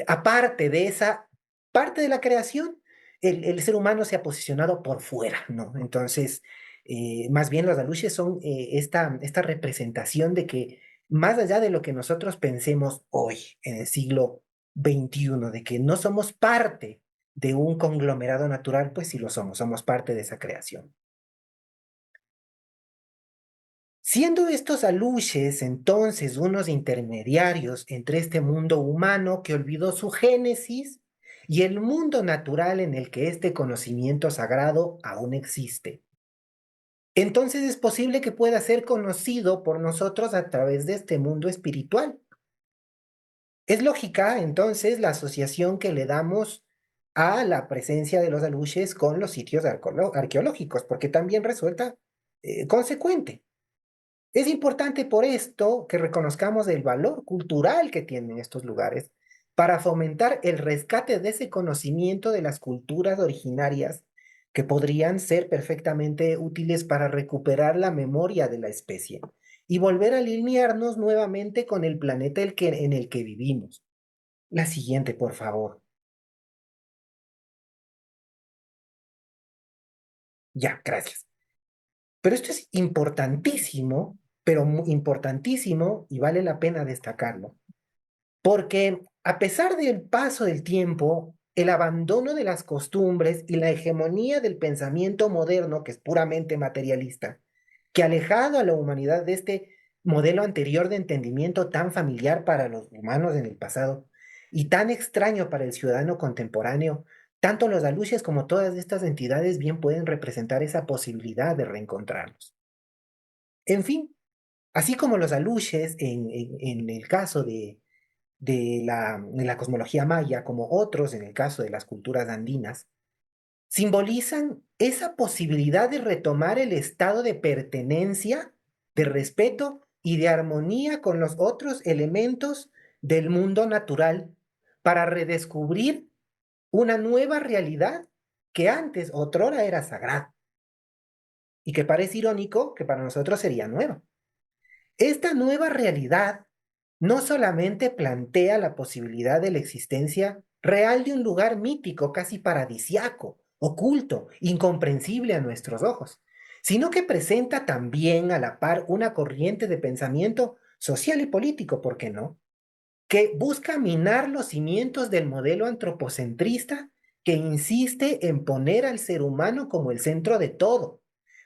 Aparte de esa parte de la creación, el ser humano se ha posicionado por fuera, ¿no? Entonces, más bien los aluches son esta representación de que más allá de lo que nosotros pensemos hoy, en el siglo XXI, de que no somos parte de un conglomerado natural, pues sí lo somos parte de esa creación. Siendo estos aluches entonces unos intermediarios entre este mundo humano que olvidó su génesis y el mundo natural en el que este conocimiento sagrado aún existe. Entonces es posible que pueda ser conocido por nosotros a través de este mundo espiritual. Es lógica entonces la asociación que le damos a la presencia de los aluches con los sitios arqueológicos, porque también resulta consecuente. Es importante por esto que reconozcamos el valor cultural que tienen estos lugares para fomentar el rescate de ese conocimiento de las culturas originarias que podrían ser perfectamente útiles para recuperar la memoria de la especie y volver a alinearnos nuevamente con el planeta en el que vivimos. La siguiente, por favor. Ya, gracias. Pero esto es importantísimo, pero importantísimo y vale la pena destacarlo. Porque a pesar del paso del tiempo, el abandono de las costumbres y la hegemonía del pensamiento moderno, que es puramente materialista, que ha alejado a la humanidad de este modelo anterior de entendimiento tan familiar para los humanos en el pasado y tan extraño para el ciudadano contemporáneo, tanto los aluches como todas estas entidades bien pueden representar esa posibilidad de reencontrarnos. En fin, así como los aluches en el caso de la cosmología maya, como otros en el caso de las culturas andinas, simbolizan esa posibilidad de retomar el estado de pertenencia, de respeto y de armonía con los otros elementos del mundo natural para redescubrir una nueva realidad que antes, otrora, era sagrada y que parece irónico que para nosotros sería nueva. Esta nueva realidad no solamente plantea la posibilidad de la existencia real de un lugar mítico, casi paradisiaco, oculto, incomprensible a nuestros ojos, sino que presenta también a la par una corriente de pensamiento social y político, ¿por qué no?, que busca minar los cimientos del modelo antropocentrista que insiste en poner al ser humano como el centro de todo,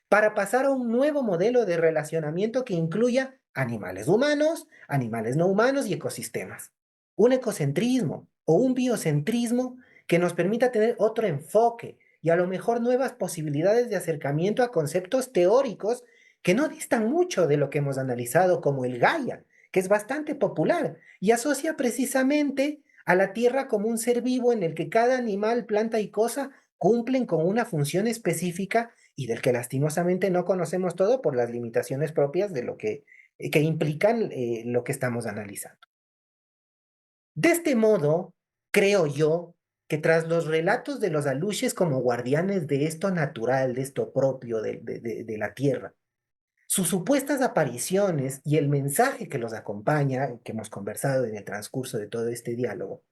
para pasar a un nuevo modelo de relacionamiento que incluya animales humanos, animales no humanos y ecosistemas. Un ecocentrismo o un biocentrismo que nos permita tener otro enfoque y a lo mejor nuevas posibilidades de acercamiento a conceptos teóricos que no distan mucho de lo que hemos analizado como el Gaia, que es bastante popular y asocia precisamente a la Tierra como un ser vivo en el que cada animal, planta y cosa cumplen con una función específica y del que lastimosamente no conocemos todo por las limitaciones propias de lo que implican lo que estamos analizando. De este modo, creo yo que tras los relatos de los aluches como guardianes de esto natural, de esto propio de la Tierra, sus supuestas apariciones y el mensaje que los acompaña, que hemos conversado en el transcurso de todo este diálogo,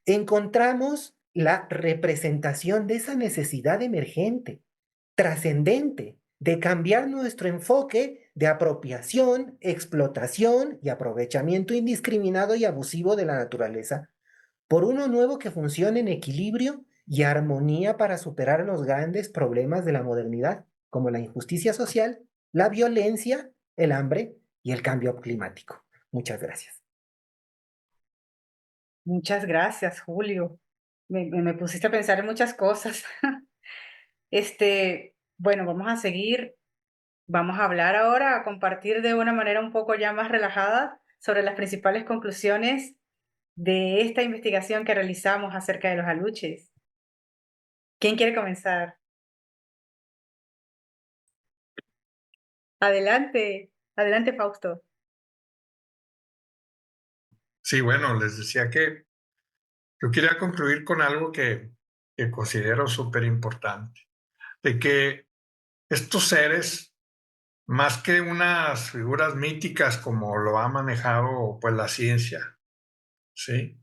encontramos la representación de esa necesidad emergente, trascendente, de cambiar nuestro enfoque de apropiación, explotación y aprovechamiento indiscriminado y abusivo de la naturaleza por uno nuevo que funcione en equilibrio y armonía para superar los grandes problemas de la modernidad, como la injusticia social, la violencia, el hambre y el cambio climático. Muchas gracias.
Muchas gracias, Julio. Me pusiste a pensar en muchas cosas. Bueno, vamos a seguir. Vamos a hablar ahora, a compartir de una manera un poco ya más relajada sobre las principales conclusiones de esta investigación que realizamos acerca de los aluches. ¿Quién quiere comenzar? Adelante, adelante, Fausto.
Sí, bueno, les decía que yo quería concluir con algo que considero súper importante, de que estos seres, más que unas figuras míticas como lo ha manejado pues la ciencia, ¿sí?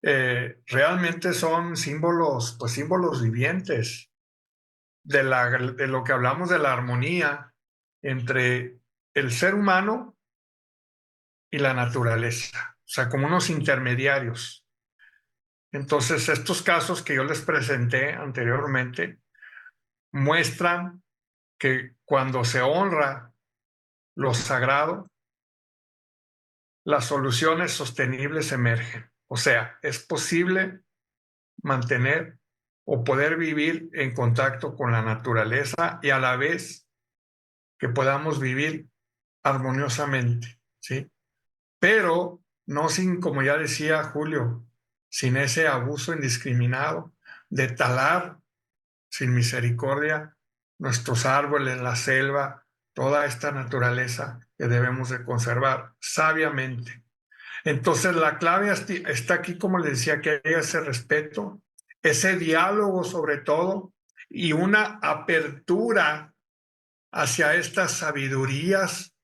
Realmente son símbolos, pues símbolos vivientes de lo que hablamos de la armonía entre el ser humano y la naturaleza, o sea, como unos intermediarios. Entonces, estos casos que yo les presenté anteriormente muestran que cuando se honra lo sagrado, las soluciones sostenibles emergen. O sea, es posible mantener o poder vivir en contacto con la naturaleza y a la vez que podamos vivir armoniosamente, ¿sí? Pero no sin, como ya decía Julio, sin ese abuso indiscriminado de talar sin misericordia nuestros árboles, la selva, toda esta naturaleza que debemos de conservar sabiamente. Entonces la clave está aquí, como les decía, que hay ese respeto, ese diálogo sobre todo y una apertura hacia estas sabidurías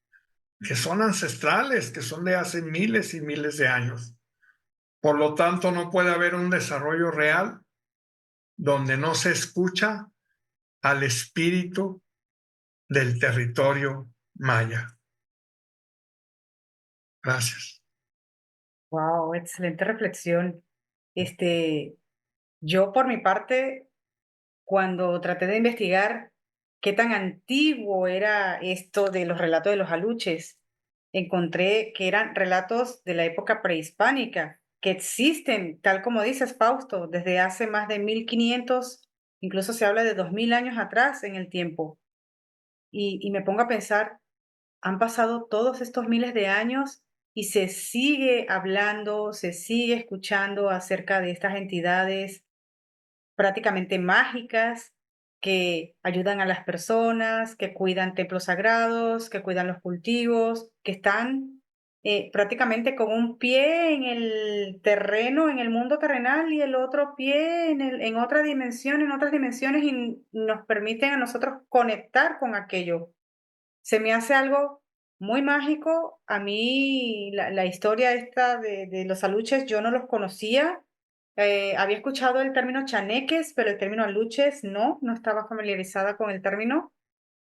que son ancestrales, que son de hace miles y miles de años. Por lo tanto, no puede haber un desarrollo real donde no se escucha al espíritu del territorio maya. Gracias.
Wow, excelente reflexión. Este, yo por mi parte, cuando traté de investigar qué tan antiguo era esto de los relatos de los aluches, encontré que eran relatos de la época prehispánica, que existen, tal como dices, Fausto, desde hace más de 1500, incluso se habla de 2000 años atrás en el tiempo. Y me pongo a pensar, han pasado todos estos miles de años y se sigue hablando, se sigue escuchando acerca de estas entidades prácticamente mágicas que ayudan a las personas, que cuidan templos sagrados, que cuidan los cultivos, que están prácticamente con un pie en el terreno, en el mundo terrenal, y el otro pie en otra dimensión, en otras dimensiones, y nos permiten a nosotros conectar con aquello. Se me hace algo muy mágico. A mí la historia esta de los aluches yo no los conocía. Había escuchado el término chaneques, pero el término aluches no estaba familiarizada con el término.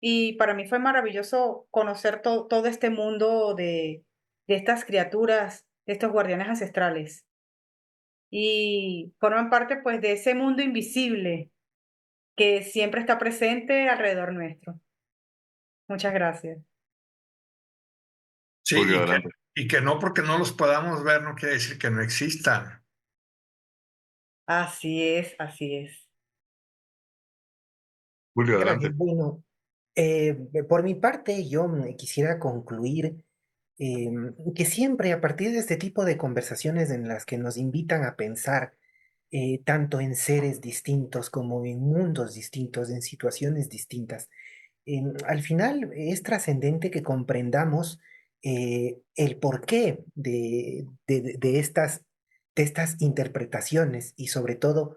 Y para mí fue maravilloso conocer todo este mundo de estas criaturas, de estos guardianes ancestrales. Y forman parte pues de ese mundo invisible que siempre está presente alrededor nuestro. Muchas gracias.
Sí,
Julio, adelante.
y que no porque no los podamos ver no quiere decir que no existan.
Así es, así es.
Julio, adelante.
Gracias. Bueno, por mi parte, yo quisiera concluir que siempre a partir de este tipo de conversaciones en las que nos invitan a pensar tanto en seres distintos como en mundos distintos, en situaciones distintas, al final es trascendente que comprendamos el porqué de estas interpretaciones y sobre todo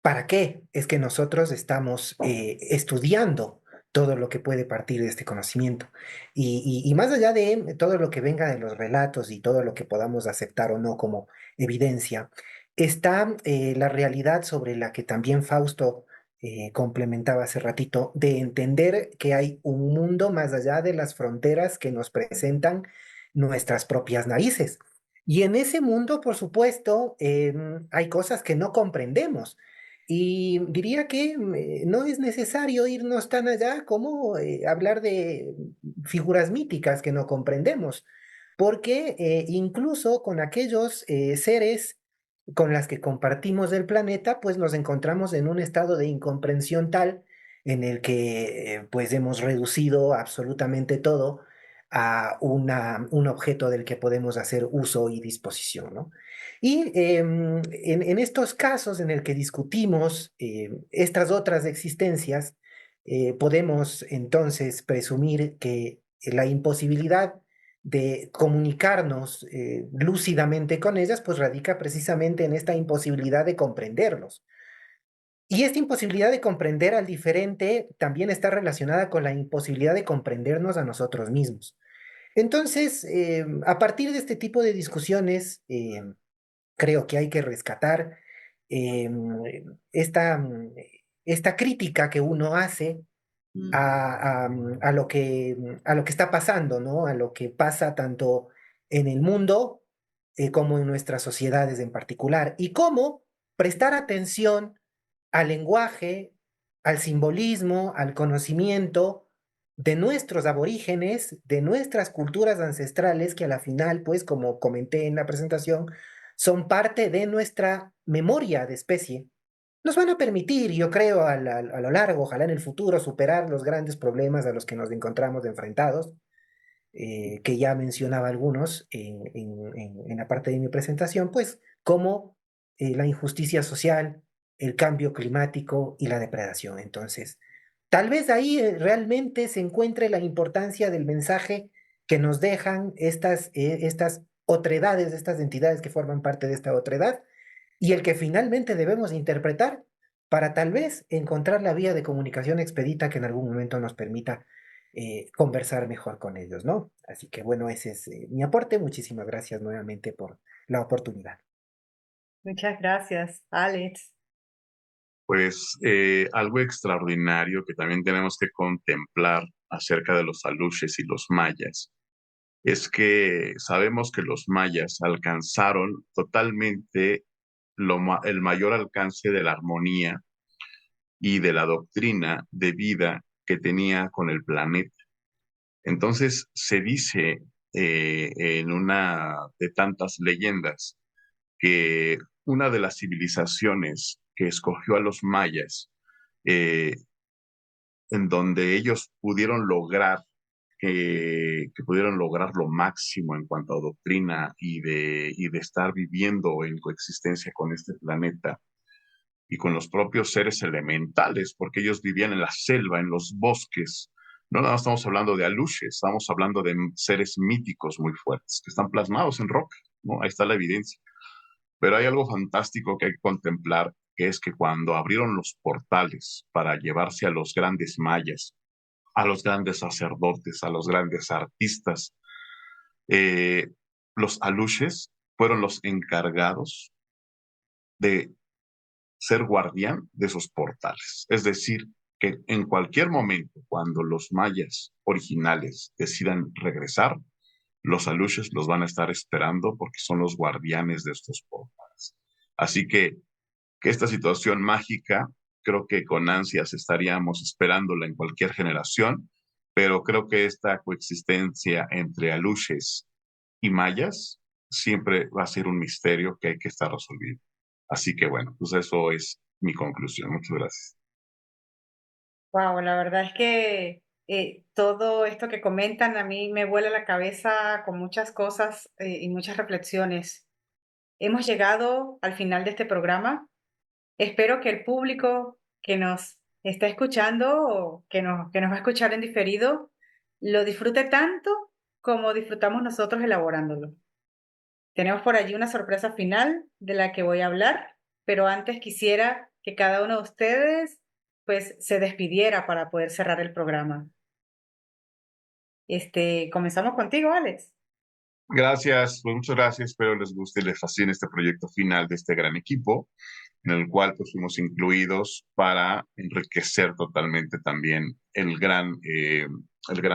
¿para qué es que nosotros estamos estudiando todo lo que puede partir de este conocimiento? Y más allá de todo lo que venga de los relatos y todo lo que podamos aceptar o no como evidencia, está la realidad sobre la que también Fausto complementaba hace ratito, de entender que hay un mundo más allá de las fronteras que nos presentan nuestras propias narices. Y en ese mundo, por supuesto, hay cosas que no comprendemos y diría que no es necesario irnos tan allá como hablar de figuras míticas que no comprendemos, porque incluso con aquellos seres con las que compartimos el planeta, pues nos encontramos en un estado de incomprensión tal en el que pues hemos reducido absolutamente todo a un objeto del que podemos hacer uso y disposición, ¿no? Y en estos casos en el que discutimos estas otras existencias, podemos entonces presumir que la imposibilidad de comunicarnos lúcidamente con ellas, pues radica precisamente en esta imposibilidad de comprenderlos. Y esta imposibilidad de comprender al diferente también está relacionada con la imposibilidad de comprendernos a nosotros mismos. Entonces, a partir de este tipo de discusiones, creo que hay que rescatar esta, esta crítica que uno hace a lo que está pasando, ¿no? A lo que pasa tanto en el mundo como en nuestras sociedades en particular. Y cómo prestar atención al lenguaje, al simbolismo, al conocimiento de nuestros aborígenes, de nuestras culturas ancestrales, que a la final, pues, como comenté en la presentación, son parte de nuestra memoria de especie. Nos van a permitir, yo creo, a lo largo, ojalá en el futuro, superar los grandes problemas a los que nos encontramos enfrentados, que ya mencionaba algunos en la parte de mi presentación, pues como la injusticia social, el cambio climático y la depredación. Entonces, tal vez ahí realmente se encuentre la importancia del mensaje que nos dejan estas otredades, estas entidades que forman parte de esta otredad, y el que finalmente debemos interpretar para tal vez encontrar la vía de comunicación expedita que en algún momento nos permita conversar mejor con ellos, ¿no? Así que bueno, ese es mi aporte. Muchísimas gracias nuevamente por la oportunidad.
Muchas gracias, Alex.
Pues algo extraordinario que también tenemos que contemplar acerca de los aluches y los mayas es que sabemos que los mayas alcanzaron totalmente el mayor alcance de la armonía y de la doctrina de vida que tenía con el planeta. Entonces se dice en una de tantas leyendas que una de las civilizaciones que escogió a los mayas, eh, en donde ellos pudieron lograr que pudieron lograr lo máximo en cuanto a doctrina y de estar viviendo en coexistencia con este planeta y con los propios seres elementales, porque ellos vivían en la selva, en los bosques. No nada más estamos hablando de aluches, estamos hablando de seres míticos muy fuertes que están plasmados en roca, ¿no? Ahí está la evidencia. Pero hay algo fantástico que hay que contemplar, que es que cuando abrieron los portales para llevarse a los grandes mayas, a los grandes sacerdotes, a los grandes artistas, eh, los aluches fueron los encargados de ser guardián de esos portales. Es decir, que en cualquier momento, cuando los mayas originales decidan regresar, los aluches los van a estar esperando porque son los guardianes de estos portales. Así que esta situación mágica, creo que con ansias estaríamos esperándola en cualquier generación, pero creo que esta coexistencia entre aluches y mayas siempre va a ser un misterio que hay que estar resolviendo. Así que bueno, pues eso es mi conclusión. Muchas gracias.
Wow, la verdad es que todo esto que comentan a mí me vuela la cabeza con muchas cosas y muchas reflexiones. Hemos llegado al final de este programa. Espero que el público que nos está escuchando o que nos va a escuchar en diferido lo disfrute tanto como disfrutamos nosotros elaborándolo. Tenemos por allí una sorpresa final de la que voy a hablar, pero antes quisiera que cada uno de ustedes pues se despidiera para poder cerrar el programa. Comenzamos contigo, Alex.
Gracias, pues muchas gracias. Espero les guste y les fascine este proyecto final de este gran equipo, en el cual pues fuimos incluidos para enriquecer totalmente también el gran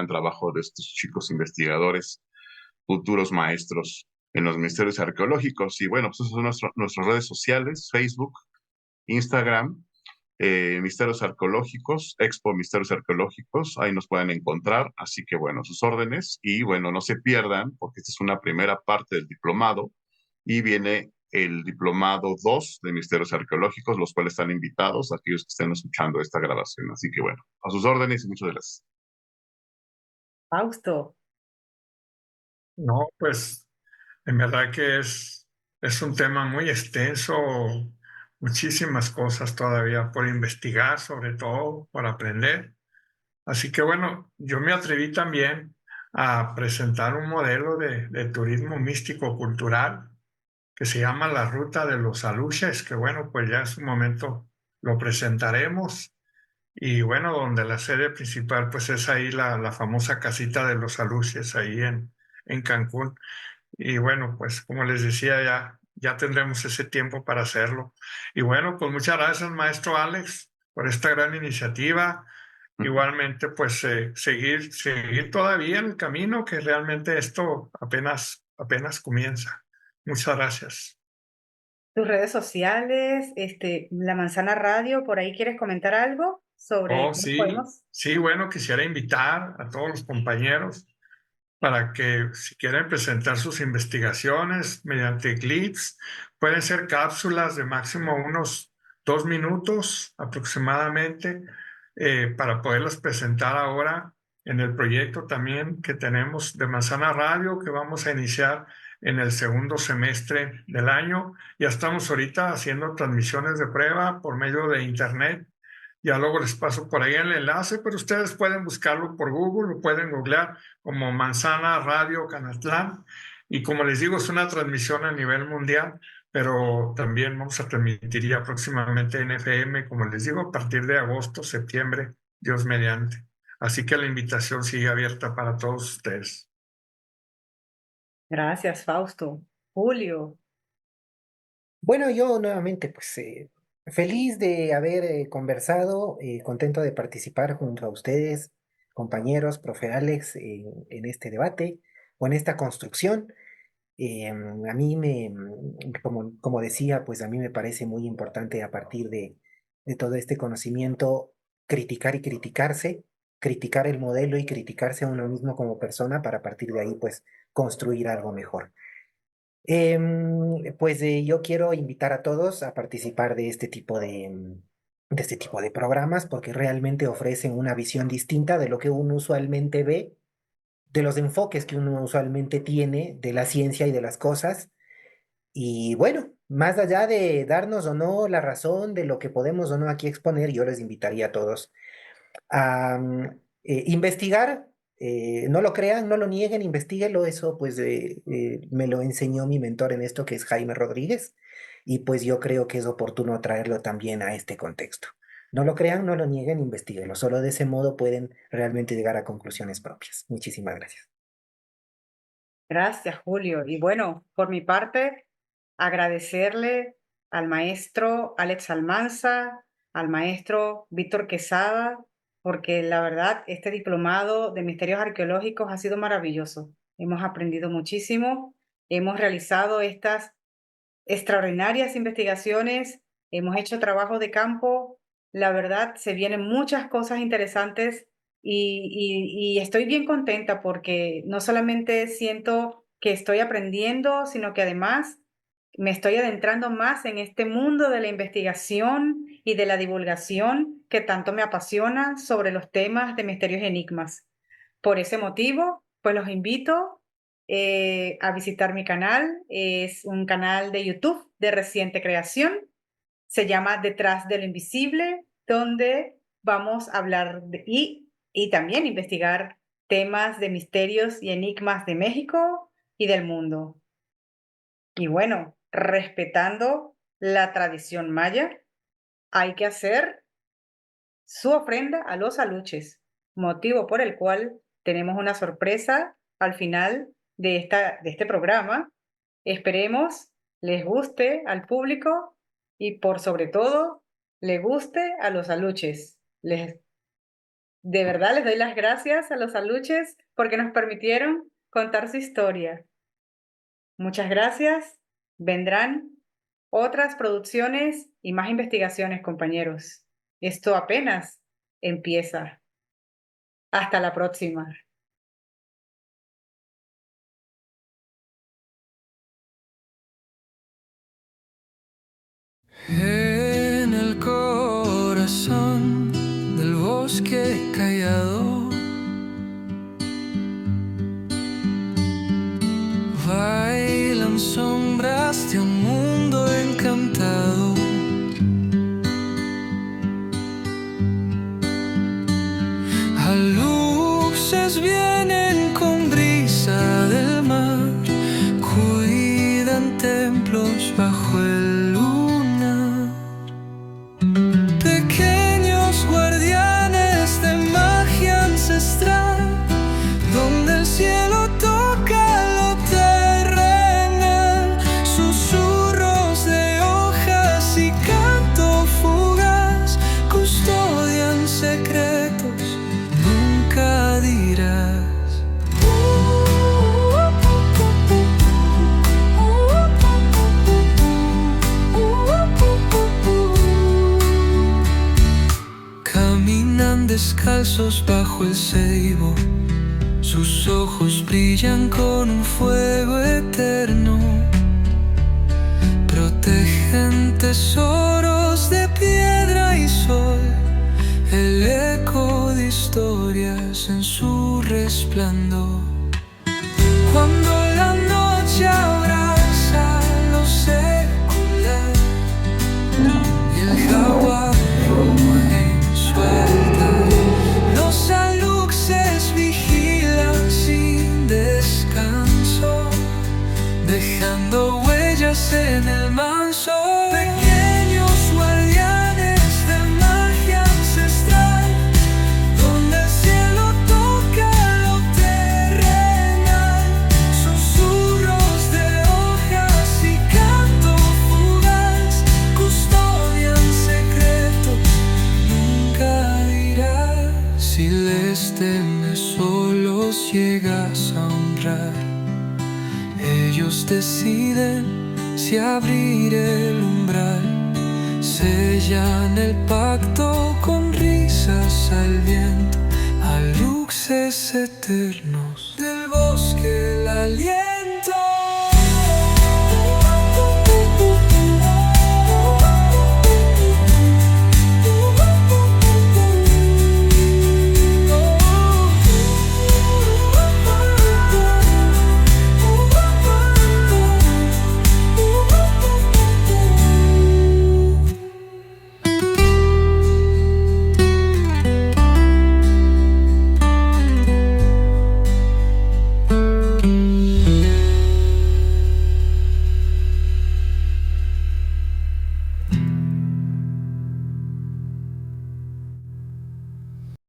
trabajo de estos chicos investigadores, futuros maestros en los misterios arqueológicos. Y bueno, pues esas son nuestras redes sociales: Facebook, Instagram, Misterios Arqueológicos, Expo Misterios Arqueológicos, ahí nos pueden encontrar, así que bueno, sus órdenes, y bueno, no se pierdan, porque esta es una primera parte del diplomado, y viene el diplomado 2 de Misterios Arqueológicos, los cuales están invitados aquellos que estén escuchando esta grabación, así que bueno, a sus órdenes y muchas gracias.
Fausto.
No, pues en verdad que es es un tema muy extenso, muchísimas cosas todavía por investigar, sobre todo por aprender. Así que bueno, yo me atreví también a presentar un modelo de turismo místico cultural que se llama la Ruta de los Aluches, que bueno, pues ya en su momento lo presentaremos. Y bueno, donde la sede principal pues es ahí la famosa casita de los Aluches, ahí en Cancún. Y bueno, pues como les decía, ya tendremos ese tiempo para hacerlo. Y bueno, pues muchas gracias, maestro Alex, por esta gran iniciativa. Igualmente, pues seguir todavía en el camino, que realmente esto apenas comienza. Muchas gracias.
Tus redes sociales, La Manzana Radio, ¿por ahí quieres comentar algo sobre
Oh,
cómo
sí,
podemos?
sí, bueno, quisiera invitar a todos los compañeros para que si quieren presentar sus investigaciones mediante clips, pueden ser cápsulas de máximo unos 2 minutos aproximadamente, para poderlas presentar ahora en el proyecto también que tenemos de Manzana Radio, que vamos a iniciar en el segundo semestre del año. Ya estamos ahorita haciendo transmisiones de prueba por medio de internet. Ya luego les paso por ahí el enlace, pero ustedes pueden buscarlo por Google, lo pueden googlear como Manzana Radio Canatlán. Y como les digo, es una transmisión a nivel mundial, pero también vamos a transmitir ya próximamente en FM, como les digo, a partir de agosto, septiembre, Dios mediante. Así que la invitación sigue abierta para todos ustedes.
Gracias, Fausto. Julio,
Bueno, yo nuevamente, pues feliz de haber conversado, contento de participar junto a ustedes, compañeros, profe Alex, en este debate o en esta construcción. A mí como decía, pues a mí me parece muy importante a partir de todo este conocimiento criticar y criticarse, criticar el modelo y criticarse a uno mismo como persona para a partir de ahí, pues construir algo mejor. Pues yo quiero invitar a todos a participar de este tipo de este tipo de programas porque realmente ofrecen una visión distinta de lo que uno usualmente ve, de los enfoques que uno usualmente tiene de la ciencia y de las cosas. Y bueno, más allá de darnos o no la razón de lo que podemos o no aquí exponer, yo les invitaría a todos a investigar. No lo crean, no lo nieguen, investíguelo. Eso pues me lo enseñó mi mentor en esto, que es Jaime Rodríguez, y pues yo creo que es oportuno traerlo también a este contexto. No lo crean, no lo nieguen, investíguenlo. Solo de ese modo pueden realmente llegar a conclusiones propias. Muchísimas gracias.
gracias, Julio. Y bueno, por mi parte, agradecerle al maestro Alex Almanza, al maestro Víctor Quesada, porque la verdad, este diplomado de misterios arqueológicos ha sido maravilloso. Hemos aprendido muchísimo, hemos realizado estas extraordinarias investigaciones, hemos hecho trabajo de campo, la verdad se vienen muchas cosas interesantes y estoy bien contenta porque no solamente siento que estoy aprendiendo, sino que además me estoy adentrando más en este mundo de la investigación y de la divulgación que tanto me apasiona sobre los temas de misterios y enigmas. Por ese motivo, pues los invito a visitar mi canal. Es un canal de YouTube de reciente creación. Se llama Detrás de lo Invisible, donde vamos a hablar y también investigar temas de misterios y enigmas de México y del mundo. Y bueno, respetando la tradición maya, hay que hacer su ofrenda a los aluches, motivo por el cual tenemos una sorpresa al final de este programa. Esperemos les guste al público y por sobre todo le guste a los aluches. De verdad les doy las gracias a los aluches porque nos permitieron contar su historia. Muchas gracias. Vendrán otras producciones y más investigaciones, compañeros. Esto apenas empieza. Hasta la próxima.
En el corazón del bosque callado bailan sombras de un Aluxes vienen con brisa del mar, cuidan templos bajo el lunar. Pequeños guardianes de magia ancestral, donde el cielo toca lo terrenal. Susurros de hojas y canto fugaz custodian secretos, nunca dirás. Caminan descalzos bajo el ceibo, sus ojos brillan con un fuego eterno. Protegen tesoros de piedra y sol, el eco de historias en su resplandor. Cuando la noche abraza lo secular y el jaguar ruge suelta, los aluxes vigilan sin descanso, dejando huellas en el manso. Pequeños guardianes de magia ancestral, donde el cielo toca lo terrenal. Susurros de hojas y canto fugaz custodian secretos, nunca dirás. Si les temes solos llegas a honrar, ellos deciden si abrir el umbral. Sellan el pacto con risas al viento, aluxes eternos del bosque la aliento.